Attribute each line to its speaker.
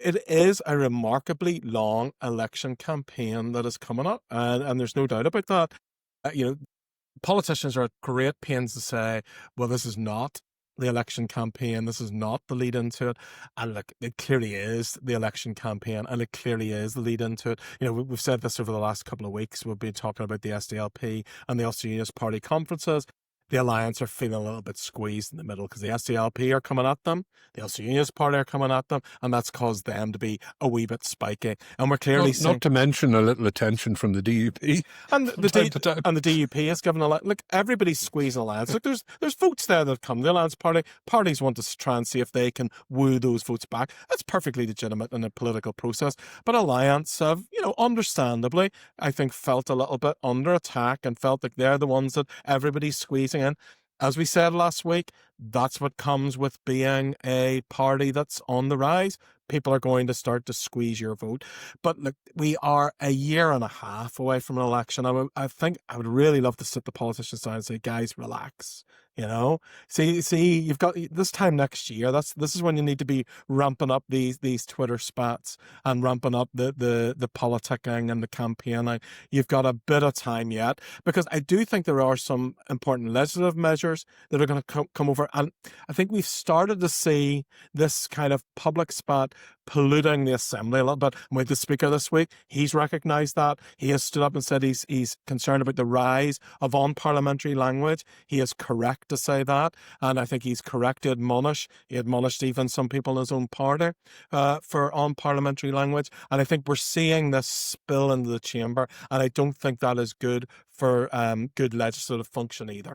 Speaker 1: It is a remarkably long election campaign that is coming up, and there's no doubt about that. You know, politicians are at great pains to say, well, this is not the election campaign, this is not the lead into it. And look, it clearly is the election campaign, and it clearly is the lead into it. We've said this over the last couple of weeks. We've been talking about the SDLP and the Ulster Unionist Party conferences. The Alliance are feeling a little bit squeezed in the middle because the SDLP are coming at them, the Ulster Unionist Party are coming at them, and that's caused them to be a wee bit spiky. And we're clearly
Speaker 2: Not
Speaker 1: seeing,
Speaker 2: to mention a little attention from the DUP
Speaker 1: and
Speaker 2: from time to time.
Speaker 1: and the DUP is given a lot. Look, everybody's squeezing Alliance. Look, there's votes there that come. The Alliance Party parties want to try and see if they can woo those votes back. That's perfectly legitimate in a political process. But Alliance have, understandably, I think, felt a little bit under attack and felt like they're the ones that everybody's squeezing in. As we said last week, that's what comes with being a party that's on the rise. People are going to start to squeeze your vote. But look, we are a year and a half away from an election. I think I would really love to sit the politicians down and say, guys, relax. See, you've got this time next year. This is when you need to be ramping up these Twitter spats and ramping up the politicking and the campaigning. You've got a bit of time yet, because I do think there are some important legislative measures that are going to come over. And I think we've started to see this kind of public spat polluting the Assembly a little bit. And with the Speaker this week, he's recognised that. He has stood up and said he's concerned about the rise of unparliamentary language. He is correct to say that, and I think he's correct to admonish. He admonished even some people in his own party for unparliamentary language. And I think we're seeing this spill into the chamber, and I don't think that is good for good legislative function either.